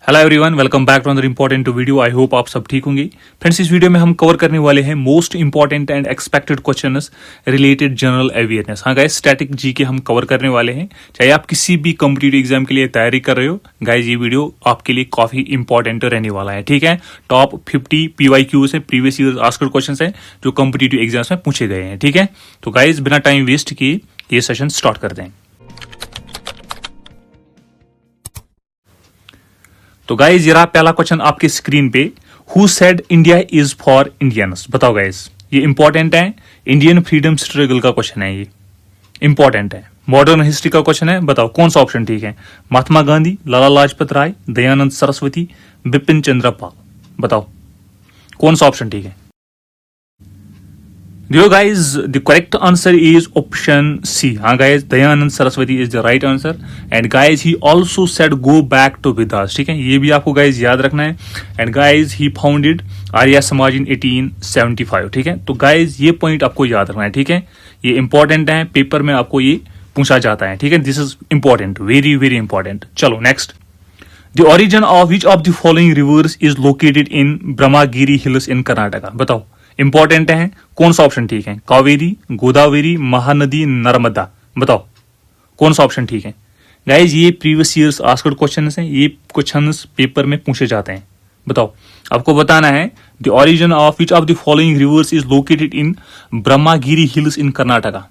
Hello everyone, welcome back to another important video. I hope आप सब ठीक होंगे। फ्रेंड्स, इस वीडियो में हम कवर करने वाले हैं most important and expected questions related general awareness. हाँ गाइस, स्टैटिक जी के हम कवर करने वाले हैं। चाहे आप किसी भी कॉम्पिटिटिव एग्जाम के लिए तैयारी कर रहे हो, गाइस ये वीडियो आपके लिए काफी इंपॉर्टेंट रहने वाला है। ठीक है, टॉप 50 PYQs है, प्रीवियस ईयर आस्क्ड क्वेश्चन है जो कॉम्पिटिटिव एग्जाम्स में पूछे गए हैं। ठीक है, तो गाइस बिना टाइम वेस्ट किए ये सेशन स्टार्ट करते हैं। तो गाइज ये रहा पहला क्वेश्चन आपके स्क्रीन पे। Who said India is for Indians? बताओ गाइज, ये इंपॉर्टेंट है। इंडियन फ्रीडम स्ट्रगल का क्वेश्चन है, ये इंपॉर्टेंट है। मॉडर्न हिस्ट्री का क्वेश्चन है। बताओ कौन सा ऑप्शन ठीक है? महात्मा गांधी, लाला लाजपत राय, दयानंद सरस्वती, बिपिन चंद्र पाल। बताओ कौन सा ऑप्शन ठीक है? Dear guys, the correct answer is option C. हाँ guys, Dayanand Saraswati is the right answer. And guys, he also said go back to Vedas. ठीक है, ये भी आपको guys याद रखना है। And guys, he founded Arya Samaj in 1875. ठीक है, तो guys ये पॉइंट आपको याद रखना है। ठीक है, ये इंपॉर्टेंट है, पेपर में आपको ये पूछा जाता है। ठीक है, this is important, very very important. चलो next. The origin of which of the following rivers is located in Brahmagiri Hills in Karnataka? बताओ, इंपॉर्टेंट है, कौन सा ऑप्शन ठीक है? कावेरी, गोदावरी, महानदी, नर्मदा। बताओ कौन सा ऑप्शन ठीक है? गाइज ये प्रीवियस ईयर्स आस्क्ड क्वेश्चंस हैं, ये क्वेश्चंस पेपर में पूछे जाते हैं। बताओ, आपको बताना है the origin of which of the following rivers is located in Brahmagiri hills in Karnataka.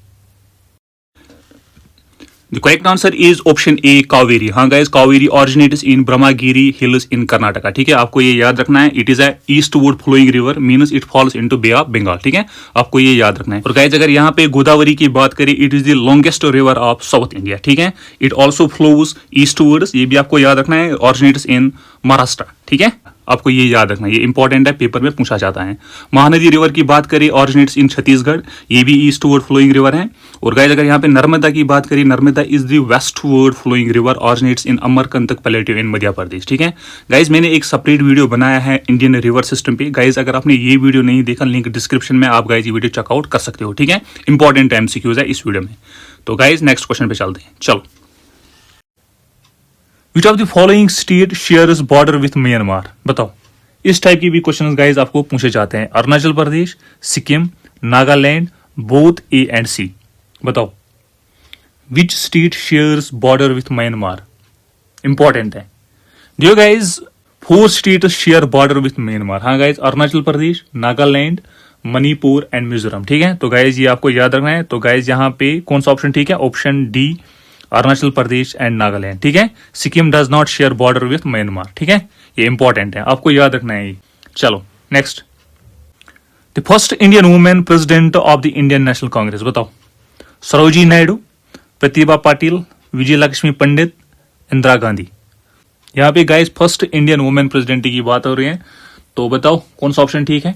The correct answer is option A, Kaveri. हाँ guys, Kaveri originates in Brahmagiri hills in Karnataka. ठीक है, आपको ये याद रखना है। It is a eastward flowing river, means it falls into bay of Bengal. ठीक है, आपको ये याद रखना है। और गाइज अगर यहाँ पे गोदावरी की बात करें, it is the longest river of south India. ठीक है, इट ऑल्सो फ्लोज ईस्टवर्ड्स, ये भी आपको याद रखना है। ऑरिजिनेट्स इन महाराष्ट्र। ठीक है, आपको ये याद रखना है, ये इंपॉर्टेंट है, पेपर में पूछा जाता है। महानदी रिवर की बात करें, ऑरिजिनेट्स इन छत्तीसगढ़, ये भी ईस्टवर्ड फ्लोइंग रिवर है। और गाइज अगर यहाँ पे नर्मदा की बात करें, Narmada is the westward flowing river, originates in Amarkantak plateau in Madhya Pradesh. ठीक है गाइज, मैंने एक सेपरेट वीडियो बनाया है इंडियन रिवर सिस्टम पे। गाइज अगर आपने ये वीडियो नहीं देखा, लिंक डिस्क्रिप्शन में, आप गाइज ये वीडियो चेकआउट कर सकते हो। ठीक है, इंपॉर्टेंट MCQs है इस वीडियो में। तो गाइज नेक्स्ट क्वेश्चन पे चलते हैं। चलो, which of the following state shares border with Myanmar? बताओ, इस टाइप की भी क्वेश्चन गाइज आपको पूछे जाते हैं। Arunachal Pradesh, Sikkim, Nagaland, both A and C। बताओ which state shares border with Myanmar? Important है। Dear guys, 4 states share border with Myanmar. हाँ गाइज, अरुणाचल प्रदेश, नागालैंड, मणिपुर एंड मिजोरम। ठीक है, तो गाइज ये आपको याद रखना है। तो गाइज यहाँ पे कौन सा ऑप्शन ठीक है? Option D, Arunachal Pradesh and Nagaland. ठीक है, Sikkim does not share border with Myanmar. ठीक है, ये इंपॉर्टेंट है, आपको याद रखना है ये। चलो next. The first Indian women president of the Indian national Congress. बताओ, सरोजिनी नायडू, प्रतिभा पाटिल, विजय लक्ष्मी पंडित, इंदिरा गांधी। यहाँ पे guys first Indian women president की बात हो रही है, तो बताओ कौन सा ऑप्शन ठीक है?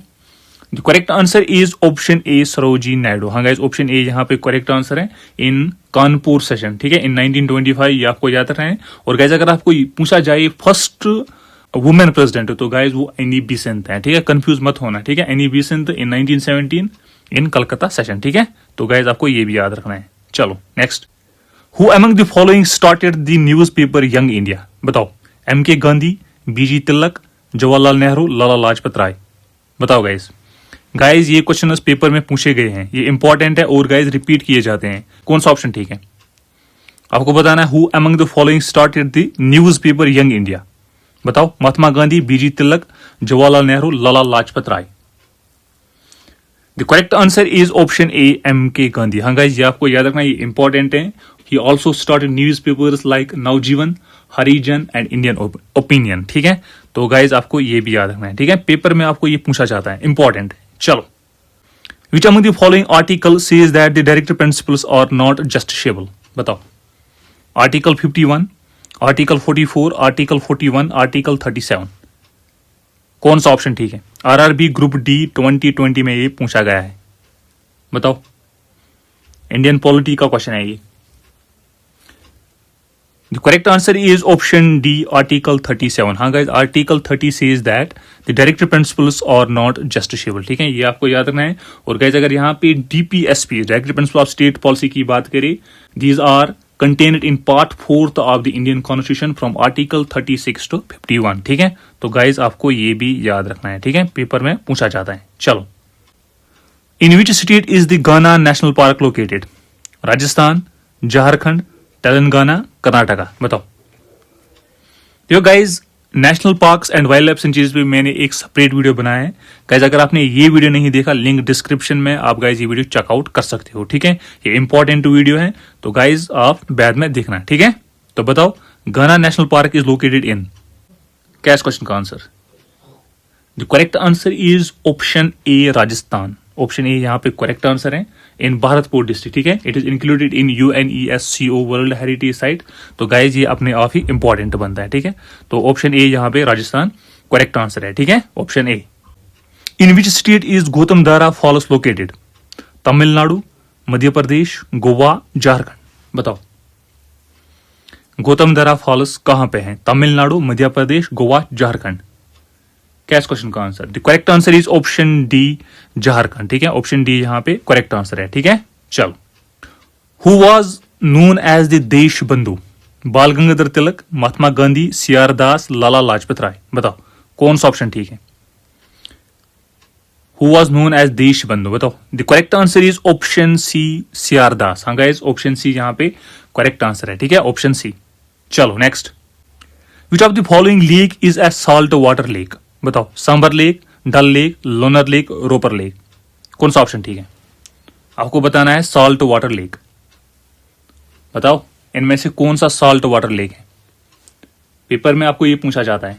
The correct answer is option ए, सरोजिनी नायडू। हाँ गाइस, ऑप्शन ए यहाँ पे करेक्ट आंसर है इन कानपुर सेशन। ठीक है, इन 1925, ये आपको याद रखना है। और गाइस अगर आपको पूछा जाए फर्स्ट वुमेन प्रेसिडेंट, तो गाइस वो एनी बेसेंट है। ठीक है, कंफ्यूज मत होना। ठीक है, एनी बेसेंट इन 1917 इन कलकत्ता सेशन। ठीक है, तो गाइस आपको ये भी याद रखना है। चलो next. Who among the following started the newspaper young India? बताओ, MK गांधी, BG तिलक, जवाहरलाल नेहरू, लाला लाजपत राय। बताओ गाइस। गाइस ये क्वेश्चन पेपर में पूछे गए हैं, ये इंपॉर्टेंट है और गाइस रिपीट किए जाते हैं। कौन सा ऑप्शन ठीक है? आपको बताना है who among the following started the newspaper young India. बताओ, Mahatma Gandhi, BG Tilak, Jawaharlal Nehru, Lala Lajpat Rai. The correct answer is option A, MK Gandhi. हाँ गाइस, ये आपको याद रखना, ये इंपॉर्टेंट है। He also started newspapers like Navjivan, Harijan and Indian opinion. ठीक है, तो गाइस आपको ये भी याद रखना है। ठीक है, पेपर में आपको ये पूछा जाता है, इंपॉर्टेंट है। चलो, which among the following article says that the directive principles are not justifiable? बताओ, आर्टिकल 51, आर्टिकल 44, आर्टिकल 41, आर्टिकल 37। कौन सा ऑप्शन ठीक है? RRB ग्रुप D 2020 में ये पूछा गया है। बताओ, इंडियन पॉलिटी का क्वेश्चन है ये। The correct answer is option D, article 37। हाँ guys, article 30 says that the directive principles are not justifiable. ठीक है, ये आपको याद रखना है। और गाइस अगर यहाँ पे DPSP, directive principle of state policy की बात करें, these are contained in part 4th of the Indian Constitution from Article 36 to 51। ठीक है, तो गाइज आपको ये भी याद रखना है। ठीक है, पेपर में पूछा जाता है। चलो, in which state is the Ghana national park located? Rajasthan, Jharkhand, Telangana, Karnataka, बताओ। Yo guys, national parks and wildlife sanctuaries पे मैंने एक सेपरेट वीडियो बनाया है गाइज। अगर आपने ये वीडियो नहीं देखा, लिंक डिस्क्रिप्शन में, आप गाइज ये वीडियो चेकआउट कर सकते हो। ठीक है, ये इंपॉर्टेंट वीडियो है, तो गाइज आप बाद में देखना। ठीक है, तो बताओ, गाना नेशनल पार्क इज लोकेटेड इन? क्या इस क्वेश्चन का answer? The correct answer is option A, Rajasthan. Option A यहाँ पे करेक्ट आंसर है, इन भारतपुर डिस्ट्रिक्ट। ठीक है, it is included in UNESCO world heritage site. तो गाइज ये अपने आप ही इंपॉर्टेंट बनता है। ठीक है, तो ऑप्शन ए यहाँ पे राजस्थान करेक्ट आंसर है। ठीक है, option A. In which state is Gautamdhara falls located? Tamil Nadu, Madhya Pradesh, Goa, Jharkhand, बताओ। गौतमधारा फॉल्स कहां पे है? तमिलनाडु, मध्य प्रदेश, गोवा, झारखंड। क्या इस क्वेश्चन का answer? The correct answer is option D, Jharkhand. ठीक है, ऑप्शन डी यहाँ पे करेक्ट आंसर है। ठीक है, चलो। Who was known as the Desh Bandhu? बाल गंगाधर तिलक, महात्मा गांधी, CR दास, लाला लाजपत राय, बताओ कौन सा ऑप्शन ठीक है? Who was known as Desh Bandhu, बताओ। The correct answer is option C, CR Das. हाँ गाइस, ऑप्शन सी यहाँ पे करेक्ट आंसर है। ठीक है, ऑप्शन सी। चलो next. Which of the following lake is a salt water lake? बताओ। Sambhar lake, Dal lake, Lonar lake, Ropar lake, कौन सा ऑप्शन ठीक है? आपको बताना है सॉल्ट वाटर लेक। बताओ, इनमें से कौन सा सॉल्ट वाटर लेक है? पेपर में आपको ये पूछा जाता है।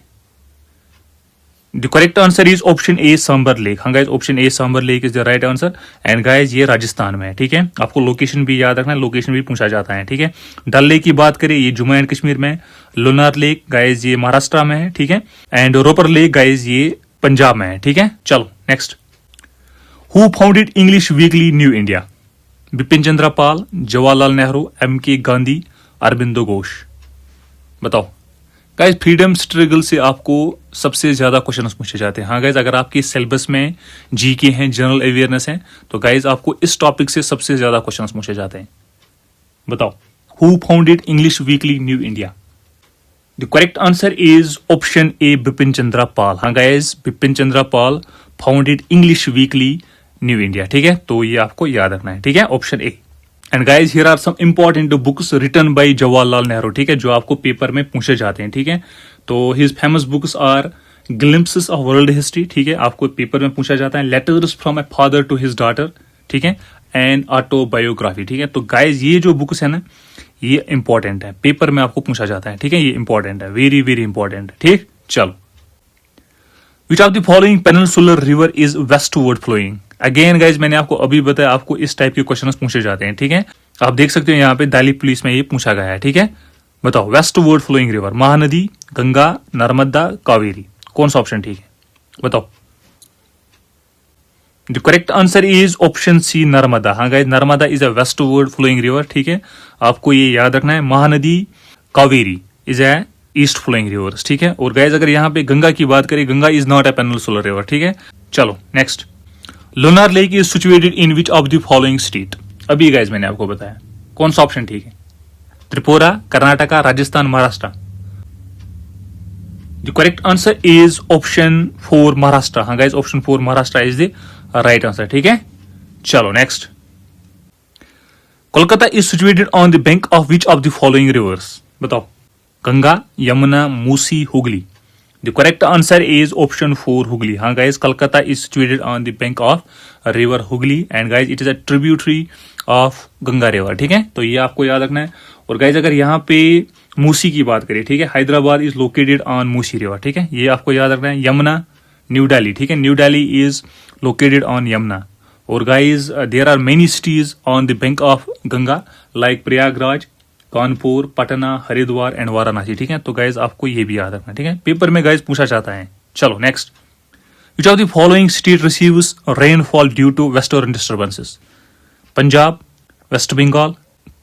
The correct answer is option A, Sambhar lake. हाँ guys, option A, Sambhar lake is the right answer. And guys ये राजस्थान में है। ठीक है, आपको लोकेशन भी याद रखना है, लोकेशन भी पूछा जाता है। ठीक है, डल लेक की बात करें, ये जम्मू एंड कश्मीर में है। लोनार लेक गाइज ये महाराष्ट्र में है। ठीक है, एंड रोपर लेक गाइज ये पंजाब में है। ठीक है, चलो next. Who founded English weekly New India? Bipin Chandra Pal, Jawaharlal Nehru, MK Gandhi, Aurobindo Ghosh, बताओ। गाइज फ्रीडम स्ट्रगल से आपको सबसे ज्यादा क्वेश्चन पूछे जाते हैं। हाँ गाइज, अगर आपके सिलेबस में GK हैं, जनरल अवेयरनेस है, तो गाइज आपको इस टॉपिक से सबसे ज्यादा क्वेश्चन पूछे जाते हैं। बताओ, who founded English weekly New India? The correct answer is option A, Bipin Chandra Pal. हाँ guys, Bipin Chandra Pal founded English weekly New India. ठीक है, तो ये आपको याद रखना है। ठीक है, option A. And guys here are some important books written by Jawaharlal Nehru. ठीक है, जो आपको पेपर में पूछे जाते हैं। ठीक है, तो his famous books are glimpses of world history. ठीक है, आपको पेपर में पूछा जाता है। Letters from a father to his daughter. ठीक है, एंड ऑटोबायोग्राफी। ठीक है, तो गाइज ये जो बुक्स है ना, ये इंपॉर्टेंट है, पेपर में आपको पूछा जाता है। ठीक है, ये इंपॉर्टेंट है, वेरी वेरी इंपॉर्टेंट। ठीक, चलो। Which of the following peninsular river is westward flowing? Again guys मैंने आपको अभी बताया, आपको इस टाइप के क्वेश्चंस पूछे जाते हैं। ठीक है, आप देख सकते हो यहाँ पे दिल्ली पुलिस में ये पूछा गया है। ठीक है, बताओ, westward flowing river, Mahanadi, Ganga, Narmada, Kaveri, कौन सा ऑप्शन ठीक है? बताओ। The correct answer is option C, Narmada. हाँ guys, Narmada is a westward flowing river. ठीक है, आपको ये याद रखना है। Mahanadi, Kaveri is a east flowing rivers. ठीक है, और गाइज अगर यहाँ पे गंगा की बात करें, Ganga is not a peninsular river. ठीक है, चलो next. Lonar lake is situated in which of the following state? अभी गाइज मैंने आपको बताया, कौन सा ऑप्शन ठीक है? Tripura, Karnataka, Rajasthan, Maharashtra. The correct answer is option 4, Maharashtra. हाँ guys, option 4 Maharashtra is the right answer. ठीक है, चलो next. Kolkata is situated on the bank of which of the following reverse? बताओ। Ganga, Yamuna, Musi, Hooghly. The correct answer is option 4, Hooghly. हाँ guys, Calcutta is situated on the bank of river Hooghly and guys it is a tributary of Ganga river. ठीक है, तो ये आपको याद रखना है। और गाइज अगर यहाँ पे मूसी की बात करें, ठीक है, Hyderabad is located on Musi river. ठीक है, ये आपको याद रखना है। यमुना, न्यू दिल्ली। ठीक है, New Delhi is located on Yamuna. और guys there are many cities on the bank of Ganga like Prayagraj, Kanpur, Patna, Haridwar and Varanasi. ठीक है, तो गाइज आपको ये भी याद रखना है। ठीक है, पेपर में गाइज पूछा जाता है। चलो next. Which of the following state receives rainfall due to western disturbances? Punjab, West Bengal,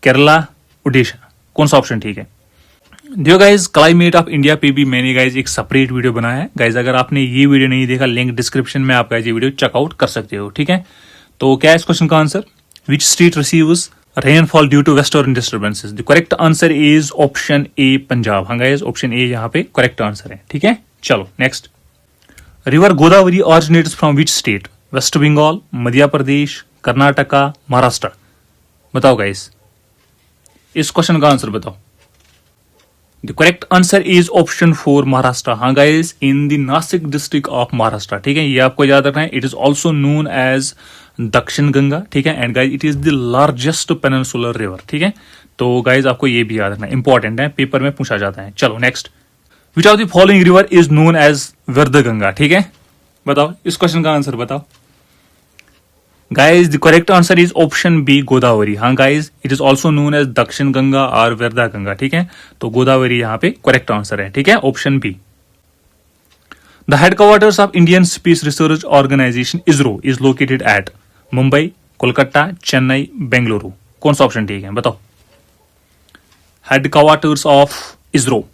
Kerala, Orissa, कौन सा ऑप्शन ठीक है? देखो गाइज, क्लाइमेट ऑफ इंडिया पे भी मैंने गाइज एक सेपरेट वीडियो बनाया है। गाइज अगर आपने ये वीडियो नहीं देखा, लिंक डिस्क्रिप्शन में आप गाइज ये वीडियो चेकआउट कर सकते हो। ठीक है, तो क्या है इस क्वेश्चन का answer? Which state receives rainfall due to western disturbances. The correct answer is option A Punjab. हाँ गाइस, ऑप्शन ए यहाँ पे करेक्ट आंसर है। ठीक है, चलो next. River Godavari originates from which state? West Bengal, Madhya Pradesh, Karnataka, Maharashtra. बताओ गाइस, इस क्वेश्चन का आंसर बताओ। The correct answer is option 4 Maharashtra. हाँ guys, in the Nashik district of Maharashtra. ठीक है, ये आपको याद रखना है। It is also known as Dakshin Ganga. ठीक है, and guys it is the largest peninsular river. ठीक है, तो गाइस आपको ये भी याद रखना है, इंपॉर्टेंट है, पेपर में पूछा जाता है। चलो next. Which of the following river is known as Vriddhaganga? ठीक है, बताओ इस क्वेश्चन का आंसर बताओ। Guys the correct answer is option B Godavari. हाँ guys, it is also known as Dakshin Ganga और वर्धा गंगा। ठीक है, तो गोदावरी यहाँ पे करेक्ट आंसर है। ठीक है, option B. The headquarters of Indian space research organisation ISRO is located at Mumbai, Kolkata, Chennai, Bengaluru. कौन सा ऑप्शन ठीक है बताओ। हेडक्वार्टर्स ऑफ इसरो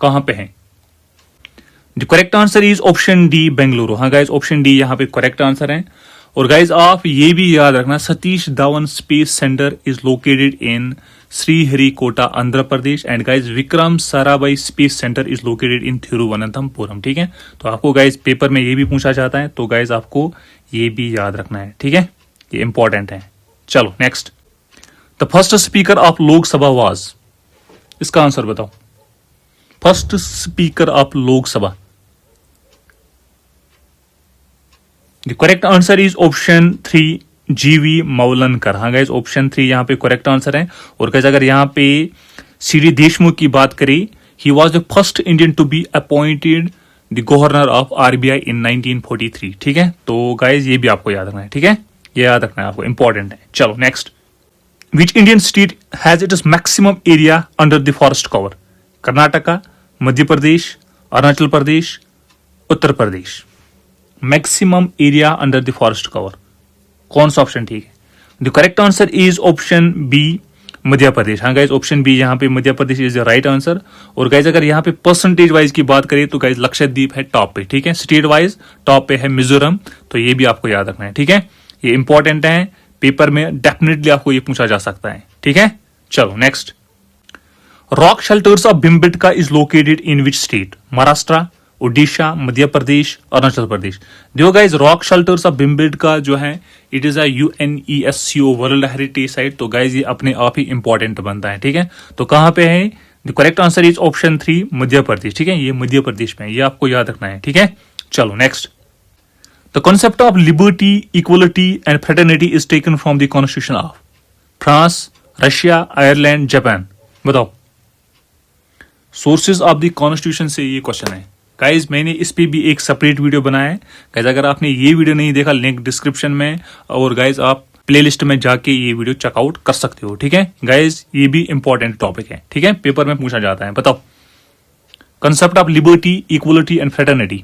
कहां पे है? The correct answer is option D Bengaluru. हाँ गाइस, ऑप्शन डी यहाँ पे करेक्ट आंसर है। और गाइज आप ये भी याद रखना, Satish Dhawan space centre is located in Sriharikota, Andhra Pradesh. And guys Vikram Sarabhai space centre is located इन थिरुवनंतपुरम। ठीक है, तो आपको गाइज पेपर में ये भी पूछा जाता है, तो गाइज आपको ये भी याद रखना है। ठीक है, ये इंपॉर्टेंट है। चलो next. The first speaker of Lok Sabha was, इसका आंसर बताओ। First speaker of Lok Sabha. The correct answer is option 3 जीवी मौलनकर। हाँ गाइज, ऑप्शन 3 यहाँ पे करेक्ट आंसर है। और गाइज अगर यहाँ पे सीडी देशमुख की बात करें, he was the first Indian to be appointed the governor of RBI in 1943। ठीक है, तो गाइज ये भी आपको याद रखना है। ठीक है, ये याद रखना है आपको, इंपॉर्टेंट है। चलो next. Which Indian state has it is maximum area under the forest cover? Karnataka, Madhya Pradesh, Arunachal Pradesh, Uttar Pradesh. Maximum area under the forest cover, कौन सा ऑप्शन ठीक है? The correct answer is option B Madhya Pradesh. हाँ गाइज, ऑप्शन बी यहाँ पे Madhya Pradesh is the right answer. और guys अगर यहाँ पे परसेंटेज वाइज की बात करें तो गाइज लक्षद्वीप है टॉप पे। ठीक है, स्टेट वाइज टॉप पे है मिजोरम, तो ये भी आपको याद रखना है। ठीक है, ये इंपॉर्टेंट है, पेपर में डेफिनेटली आपको ये पूछा जा सकता है। ठीक है, चलो next. Rock shelters of Bhimbetka is located in which state? Maharashtra, Odisha, Madhya Pradesh, Arunachal Pradesh. देखो guys, rock shelters of Bhimbetka जो है it is a UNESCO world heritage site. तो गाइज ये अपने आप ही इंपॉर्टेंट बनता है। ठीक है, तो कहां पे है? The correct answer is option 3 मध्य प्रदेश। ठीक है, ये मध्य प्रदेश में है, ये आपको याद रखना है। ठीक है, चलो next. The concept of liberty, equality and fraternity is taken from the constitution of France, Russia, Ireland, Japan. बताओ, सोर्सेज ऑफ द कॉन्स्टिट्यूशन से ये क्वेश्चन है। गाइज मैंने इस पे भी एक सेपरेट वीडियो बनाया है। गाइज अगर आपने ये वीडियो नहीं देखा, लिंक डिस्क्रिप्शन में, और गाइज आप प्लेलिस्ट में जाके ये वीडियो चेकआउट कर सकते हो। ठीक है गाइज, ये भी इंपॉर्टेंट टॉपिक है। ठीक है, पेपर में पूछा जाता है। बताओ, concept of liberty, equality and fraternity.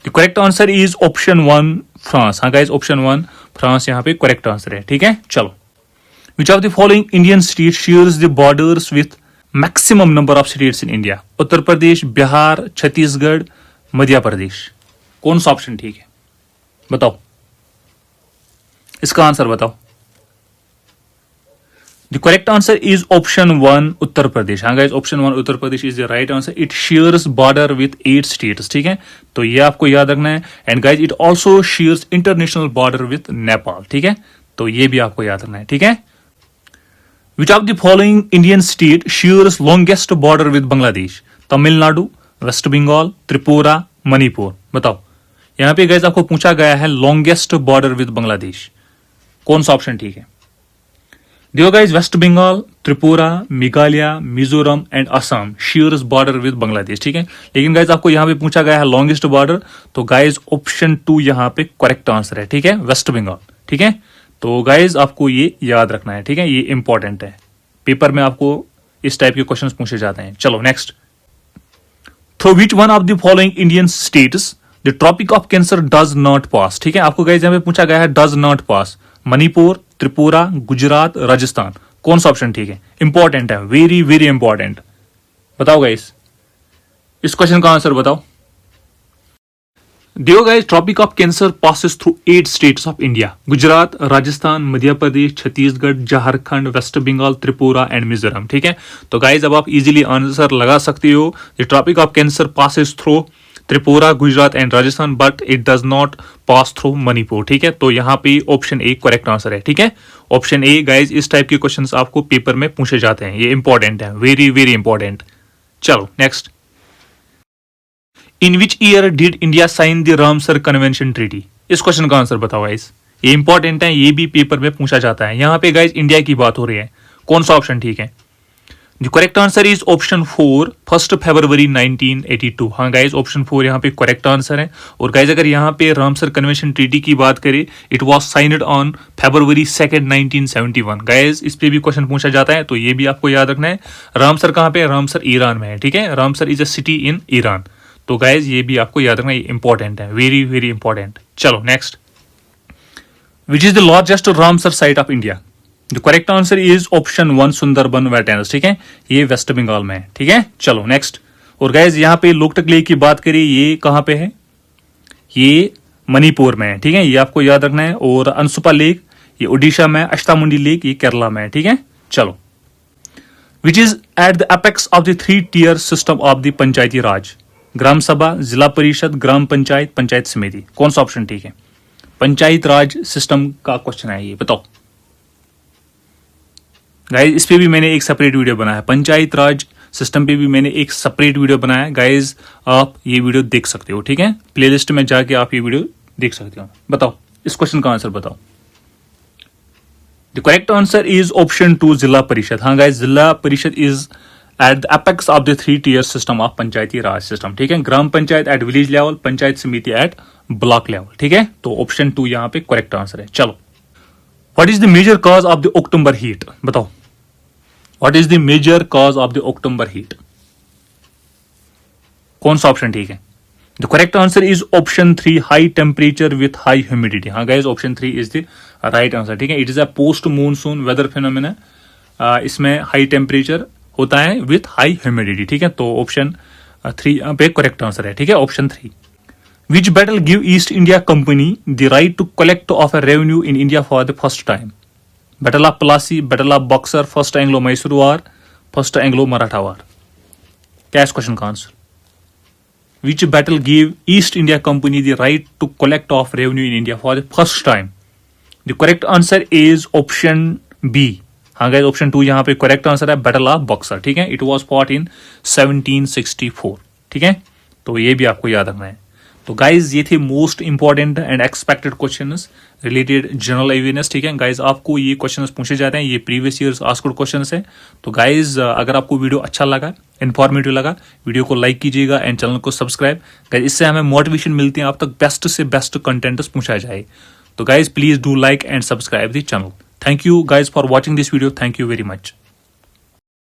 The correct answer is option 1 France. हाँ गाइज, ऑप्शन 1 फ्रांस यहाँ पे करेक्ट आंसर है। ठीक है, चलो। Which of the following Indian state shares the borders with maximum number of states in India? Uttar Pradesh, Bihar, Chhattisgarh, Madhya Pradesh. कौन सा option ठीक है बताओ, इसका आंसर बताओ। The correct answer is option 1 Uttar Pradesh. हाँ guys, option 1 Uttar Pradesh is the right answer. It shares border with 8 states. ठीक है, तो ये आपको याद रखना है। And guys it also shares international border with Nepal. ठीक है, तो ये भी आपको याद रखना है। ठीक है, Which of the following Indian state shares longest border with Bangladesh? Tamil Nadu, West Bengal, Tripura, Manipur. बताओ, यहां पे गाइस आपको पूछा गया है लॉन्गेस्ट बॉर्डर विद बांग्लादेश, कौन सा ऑप्शन ठीक है? देखो guys, west Bengal, Tripura, Meghalaya, Mizoram and Assam shares border with Bangladesh. ठीक है, लेकिन गाइस आपको यहां पे पूछा गया है लॉन्गेस्ट बॉर्डर, तो गाइस ऑप्शन 2 यहां पे करेक्ट आंसर है। ठीक है, वेस्ट बंगाल। ठीक है, तो गाइज आपको ये याद रखना है। ठीक है, ये इंपॉर्टेंट है, पेपर में आपको इस टाइप के क्वेश्चंस पूछे जाते हैं। चलो next. Through which one of the following Indian states the tropic of cancer does not pass? ठीक है, आपको गाइज यहां पे पूछा गया है does not pass. Manipur, Tripura, Gujarat, Rajasthan. कौन सा ऑप्शन ठीक है? इंपॉर्टेंट है, वेरी वेरी इंपॉर्टेंट। बताओ गाइज, इस क्वेश्चन का आंसर बताओ। देखो guys, tropic of cancer passes through 8 states of India: Gujarat, Rajasthan, Madhya Pradesh, Chhattisgarh, Jharkhand, waste Bengal, Tripura and Mizoram. ठीक है, तो गाइस अब आप इजीली आंसर लगा सकते हो। The tropic of cancer passes through Tripura, Gujarat and Rajasthan, but it does not pass through Manipur. ठीक है, तो यहाँ पे ऑप्शन ए करेक्ट आंसर है। ठीक है, ऑप्शन ए गाइज, इस टाइप के क्वेश्चंस आपको पेपर में पूछे जाते हैं, ये इंपॉर्टेंट है, वेरी वेरी इंपॉर्टेंट। चलो next, in which year did India sign the Ramsar convention treaty? इस क्वेश्चन का आंसर बताओ गाइज, ये इंपॉर्टेंट है, ये भी पेपर में पूछा जाता है। यहाँ पे गाइज इंडिया की बात हो रही है, कौन सा ऑप्शन ठीक है? The correct answer is option 4, 1 फरवरी 1982। हाँ गाइज, ऑप्शन 4 यहाँ पे करेक्ट आंसर है। और गाइज अगर यहाँ पे रामसर कन्वेंशन ट्रीटी की बात करें, it was signed on February 2, 1971। Guys इस पे भी क्वेश्चन पूछा जाता है, तो ये भी आपको याद रखना है। रामसर कहाँ पे? रामसर ईरान में है। ठीक है, Ramsar is a city in Iran. तो गाइज ये भी आपको याद रखना, ये इंपॉर्टेंट है, वेरी वेरी इंपॉर्टेंट। चलो next, which is the largest Ramsar site of India? The correct answer is option 1, Sundarban wetlands. ठीक है, ये वेस्ट बंगाल में है। ठीक है, चलो नेक्स्ट। और गाइज यहाँ पे लोकटक लेक की बात करें, ये कहाँ पे है? ये मणिपुर में है। ठीक है, ये आपको याद रखना है। और अंसुपा लेक ये उड़ीसा में, अष्टामुंडी लेक ये केरला में है। ठीक है, चलो, which is at the apex of the 3 tier system of the panchayati raj? Gram sabha, zila परिषद, ग्राम पंचायत, पंचायत समिति, कौन सा ऑप्शन ठीक है? पंचायत राज सिस्टम का क्वेश्चन है ये, बताओ गाइज। इस पे भी मैंने एक सेपरेट वीडियो बनाया है, पंचायत राज सिस्टम पे भी मैंने एक सेपरेट वीडियो बनाया है। गाइज आप ये वीडियो देख सकते हो। ठीक है, प्लेलिस्ट में जाके आप ये वीडियो देख सकते हो। बताओ इस क्वेश्चन का आंसर बताओ। The correct answer is option 2, zila parishad. हाँ guys, zila parishad is at the apex of the 3 tier system of panchayati raj system. ठीक है, gram panchayat at village level, panchayat samiti at block level. ठीक है, तो ऑप्शन 2 यहाँ पे करेक्ट आंसर है। चलो, what is the major cause of the October heat? बताओ, what is the major cause of the October heat? कौन सा ऑप्शन ठीक है? The correct answer is option 3, high temperature with high humidity. हाँ guys, option 3 is the right answer. ठीक है, it is a post monsoon weather phenomena. इसमें high temperature होता है विथ हाई ह्यूमिडिटी। ठीक है, तो ऑप्शन 3 पे करेक्ट आंसर है। ठीक है, option 3। Which battle give East India Company the right to collect of a revenue in India for the first time? Battle of Plassey, battle of Buxar, first Anglo Mysore war, first Anglo Maratha war? क्या इस question का answer? Which battle give East India Company the right to collect of revenue in India for the first time? The correct answer is option B. हाँ guys, option 2 यहाँ पे correct answer है, battle of Buxar. ठीक है, it was fought in 1764। ठीक है, तो ये भी आपको याद रखना है। तो गाइज ये थे most important and expected questions related general awareness. ठीक है गाइज, आपको ये क्वेश्चंस पूछे जाते हैं, ये प्रीवियस ईयर्स आस्क्ड क्वेश्चंस है। तो गाइज अगर आपको वीडियो अच्छा लगा, इन्फॉर्मेटिव लगा, वीडियो को लाइक कीजिएगा एंड चैनल को सब्सक्राइब। गाइज इससे हमें मोटिवेशन मिलती है, आप तक बेस्ट से बेस्ट कंटेंट पूछा जाए। तो guys please do like and subscribe the channel. Thank you guys for watching this video. Thank you very much.